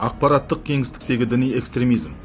Ақпараттық кеңістіктегі діни экстремизм.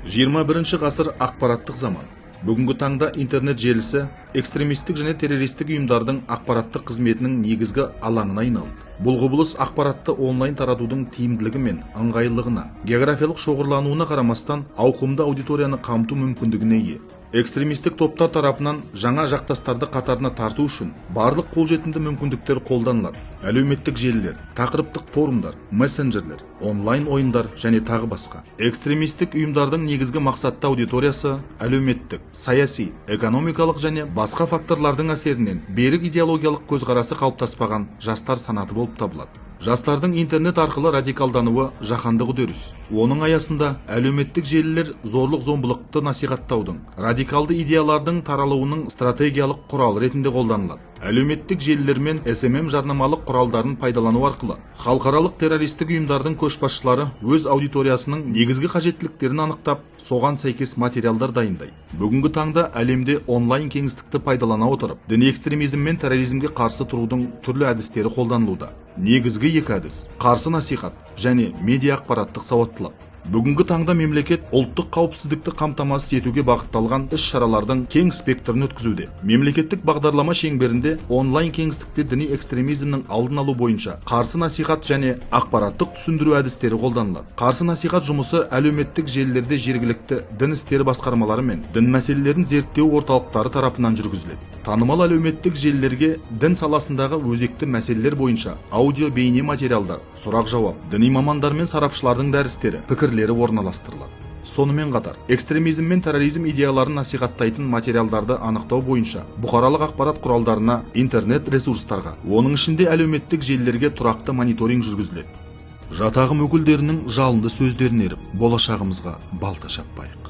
21 ғасыр ақпараттық заман. Бүгінгі таңда интернет желісі экстремистік және террористік ұйымдардың ақпараттық қызметінің негізгі алаңына айналды. Бұл құбылыс ақпаратты онлайн таратудың тиімділігі мен ыңғайлылығына, географиялық шоғырлануына қарамастан ауқымды аудиторияны қамту мүмкіндігіне ие. Экстремистік топтар тарапынан жаңа жақтастарды қатарына тарту үшін барлық қолжетімді мүмкіндіктер қолданылады. Әлеуметтік желілер, тақырыптық форумдар, мессенджерлер, онлайн ойындар және тағы басқа. Экстремистік ұйымдардың негізгі мақсатты аудиториясы әлеуметтік, саяси, экономикалық және басқа факторлардың әсерінен берік идеологиялық көзқарасы қалыптаспаған жастар санаты болып табылады. Жастардың интернет арқылы радикалдануы жаһандық үдеріс. Оның аясында әлеуметтік желілер зорлық-зомбылықты насихаттаудың, радикалды идеялардың таралуының стратегиялық құрал ретінде қолданылады. Әлеуметтік желілер мен SMM жарнамалық құралдарын пайдалану арқылы халықаралық террористік ұйымдардың көшбасшылары өз аудиториясының негізгі қажеттіліктерін анықтап, соған сәйкес материалдар дайындайды. Бүгінгі таңда әлемде онлайн кеңістікті пайдалана отырып, діни экстремизм мен терроризмге қарсы тұрудың түрлі әдістері қолданылуда. Негізгі екі әдіс: қарсы насихат және медиа ақпараттық сауаттылық. Бүгінгі таңда мемлекет ұлттық қауіпсіздікті қамтамасыз етуге бағытталған іс-шаралардың кең спектрін өткізуде. Мемлекеттік бағдарлама шеңберінде онлайн кеңістікте діни экстремизмнің алдын алу бойынша қарсы насихат және ақпараттық түсіндіру әдістері қолданылады. Қарсы насихат жұмысы әлеуметтік желілерде жергілікті дін істері басқармалары мен дін мәселелерін зерттеу орталықтары тарапынан жүргізіледі. Танымал әлеуметтік желілерге дін саласындағы өзекті мәселелер бойынша аудио бейне материалдар, сұрақ-жауап, діни мамандар мен сарапшылардың дәрістері, пікірлері орналастырылады. Сонымен қатар, экстремизм мен терроризм идеяларын насихаттайтын материалдарды анықтау бойынша бұқаралық ақпарат құралдарына, интернет ресурстарға, оның ішінде әлеуметтік желілерге тұрақты мониторинг жүргізіледі. Жатағым өкілдерінің жалынды сөздерін еріп, болашағымызға балта шаппайық.